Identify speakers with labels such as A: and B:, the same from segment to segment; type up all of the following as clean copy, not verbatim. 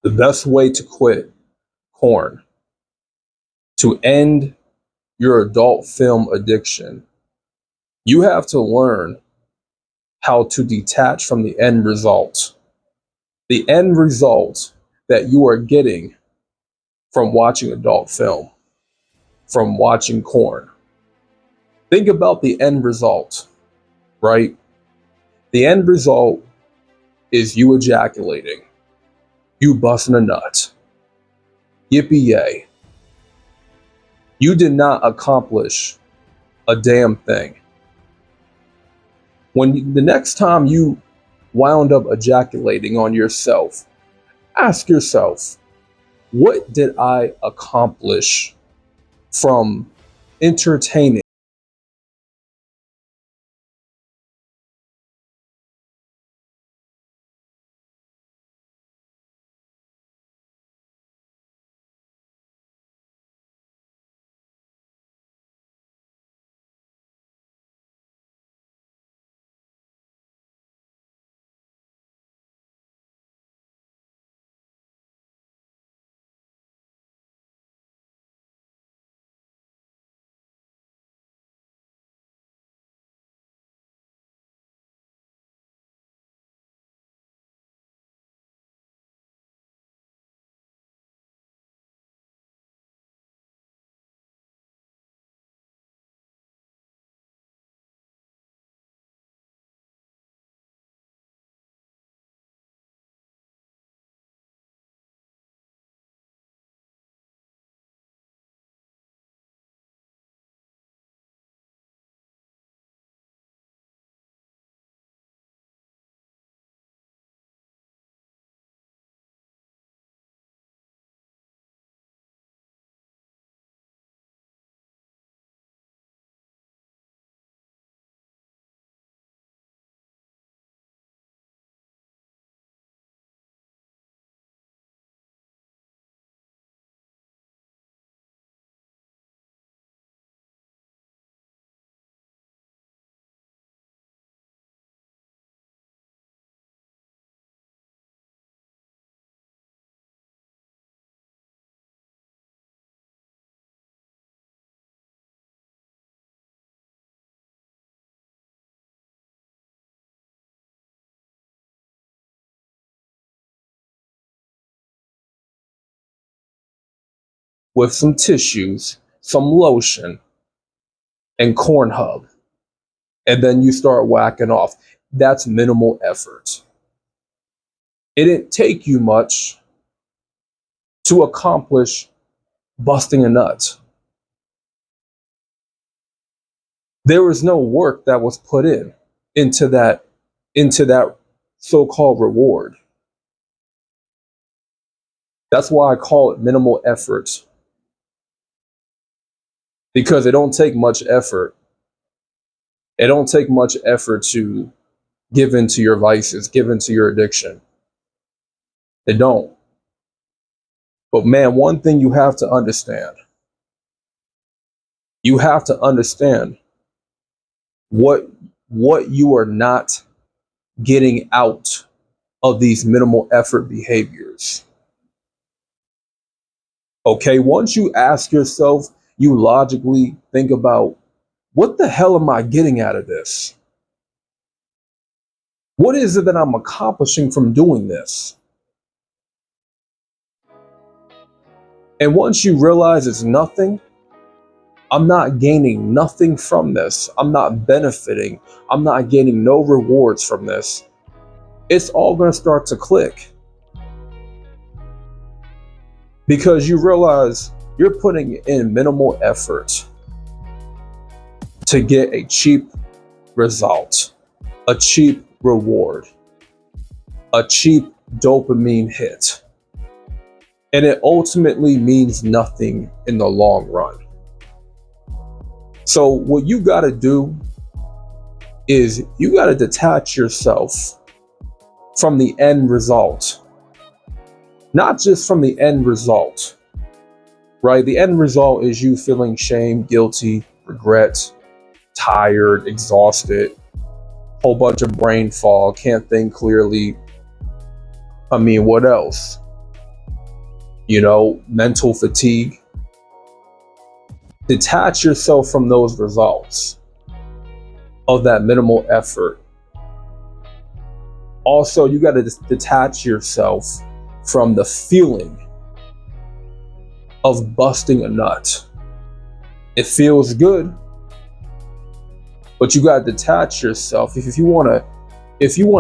A: The best way to quit porn, to end your adult film addiction, you have to learn how to detach from the end result. The end result that you are getting from watching adult film, from watching porn. Think about the end result, right? The end result is you ejaculating, you busting a nut. Yippee yay. You did not accomplish a damn thing. The next time you wound up ejaculating on yourself, ask yourself, what did I accomplish from entertaining with some tissues, some lotion, and corn hub, and then you start whacking off. That's minimal effort. It didn't take you much to accomplish busting a nut. There was no work that was put into that so-called reward. That's why I call it minimal effort, because it don't take much effort. It don't take much effort to give into your vices, give into your addiction. It don't. But man, one thing you have to understand what you are not getting out of these minimal effort behaviors. Okay, once you ask yourself, you logically think about, what the hell am I getting out of this? What is it that I'm accomplishing from doing this? And once you realize it's nothing, I'm not gaining nothing from this. I'm not benefiting. I'm not gaining no rewards from this. It's all going to start to click, because you realize you're putting in minimal effort to get a cheap result, a cheap reward, a cheap dopamine hit. And it ultimately means nothing in the long run. So what you got to do is you got to detach yourself from the end result, not just from the end result, right? The end result is you feeling shame, guilty, regret, tired, exhausted, whole bunch of brain fog, can't think clearly. I mean, what else? mental fatigue. Detach yourself from those results of that minimal effort. Also, you got to detach yourself from the feeling of busting a nut. It feels good, but you got to detach yourself if you want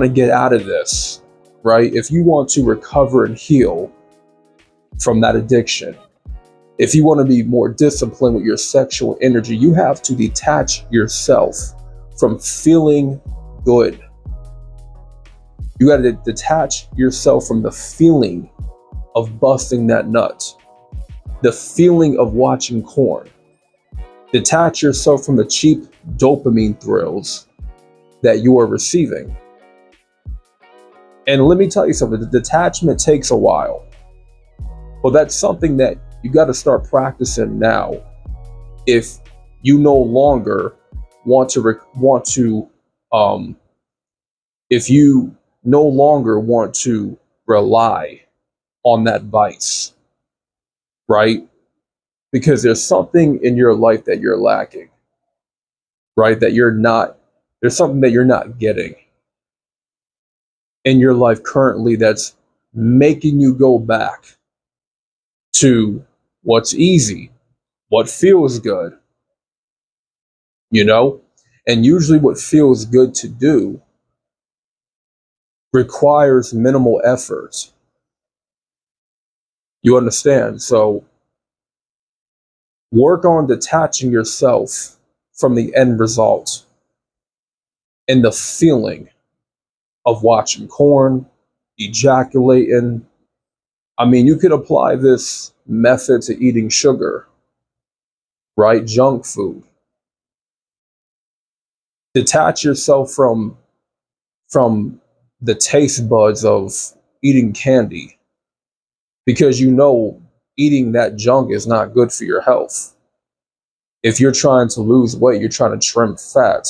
A: to get out of this, right? If you want to recover and heal from that addiction, if you want to be more disciplined with your sexual energy, you have to detach yourself from feeling good. You got to detach yourself from the feeling of busting that nut, the feeling of watching porn. Detach yourself from the cheap dopamine thrills that you are receiving. And let me tell you something, the detachment takes a while. But that's something that you got to start practicing now if you no longer um if you no longer want to rely on that vice, right? Because there's something in your life that you're lacking, right? There's something that you're not getting in your life currently that's making you go back to what's easy, what feels good, you know? And usually what feels good to do requires minimal effort. You understand? So work on detaching yourself from the end result and the feeling of watching porn, ejaculating. I mean, you could apply this method to eating sugar, right? Junk food. Detach yourself from the taste buds of eating candy because eating that junk is not good for your health. If you're trying to lose weight, you're trying to trim fat,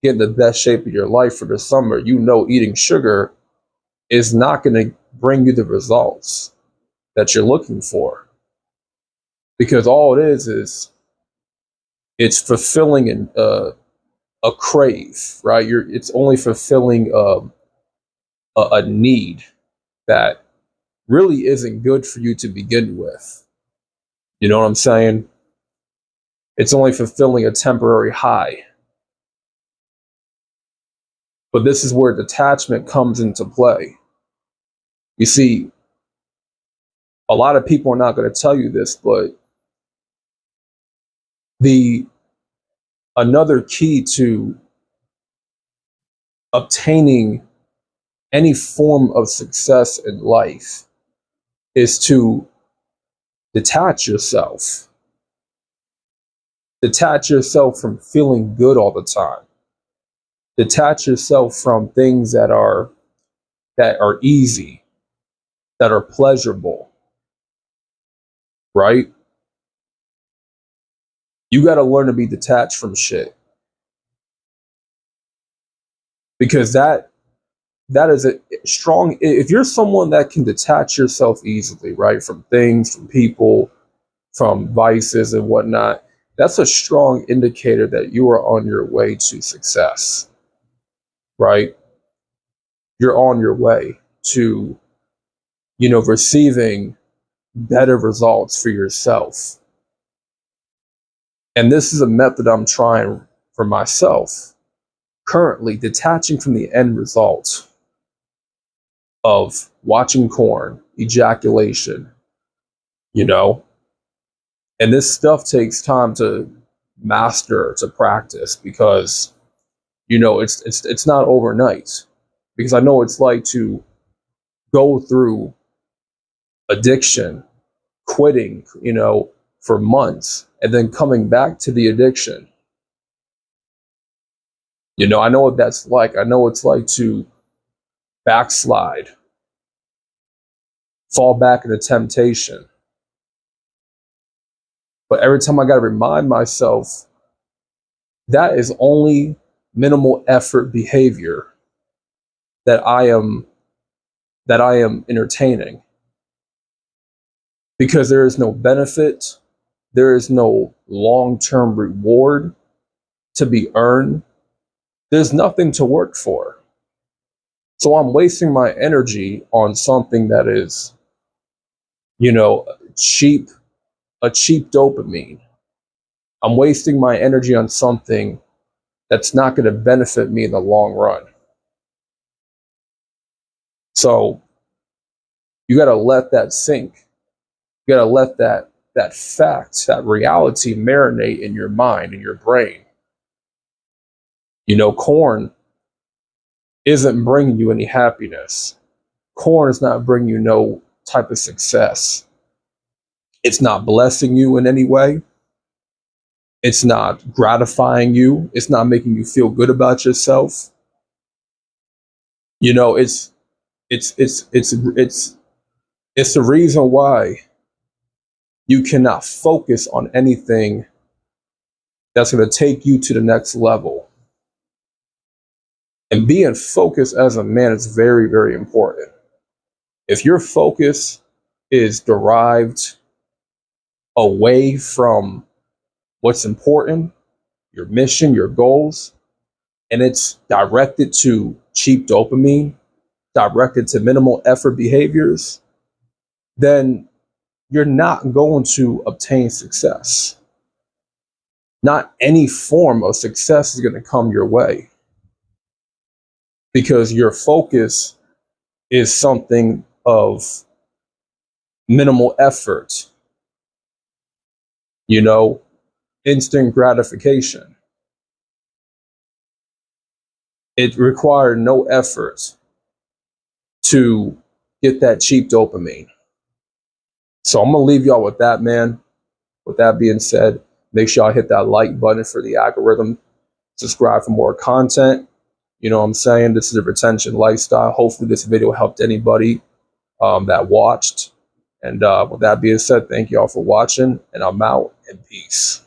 A: get in the best shape of your life for the summer, eating sugar is not going to bring you the results that you're looking for because all it is it's fulfilling a crave, right? It's only fulfilling a need that really isn't good for you to begin with. You know what I'm saying? It's only fulfilling a temporary high. But this is where detachment comes into play. You see, a lot of people are not going to tell you this, but the another key to obtaining any form of success in life is to detach yourself. Detach yourself from feeling good all the time. Detach yourself from things that are easy, that are pleasurable, right? You got to learn to be detached from shit because that is a strong. If you're someone that can detach yourself easily, right, from things, from people, from vices and whatnot, that's a strong indicator that you are on your way to success, right? You're on your way to, receiving better results for yourself. And this is a method I'm trying for myself currently, detaching from the end result of watching porn, ejaculation, you know, and this stuff takes time to master, to practice because it's not overnight because I know it's like to go through addiction, quitting, for months and then coming back to the addiction. I know what that's like. I know it's like to backslide, fall back into temptation. But every time I got to remind myself that is only minimal effort behavior that I am entertaining. because there is no benefit, there is no long term reward to be earned, there's nothing to work for. So I'm wasting my energy on something that is, you know, cheap, a cheap dopamine. I'm wasting my energy on something that's not going to benefit me in the long run. So you got to let that sink. You got to let that fact, that reality marinate in your mind, in your brain. You know, corn isn't bringing you any happiness. Corn is not bringing you no type of success. It's not blessing you in any way. It's not gratifying you. It's not making you feel good about yourself. You know, it's the reason why you cannot focus on anything that's going to take you to the next level. And being focused as a man is very, very important. If your focus is derived away from what's important, your mission, your goals, and it's directed to cheap dopamine, directed to minimal effort behaviors, then you're not going to obtain success. Not any form of success is going to come your way because your focus is something of minimal effort, you know, instant gratification. It required no effort to get that cheap dopamine. So I'm going to leave y'all with that, man. With that being said, make sure y'all hit that like button for the algorithm. Subscribe for more content. You know what I'm saying? This is a retention lifestyle. Hopefully this video helped anybody that watched. And with that being said, thank y'all for watching, and I'm out, and peace.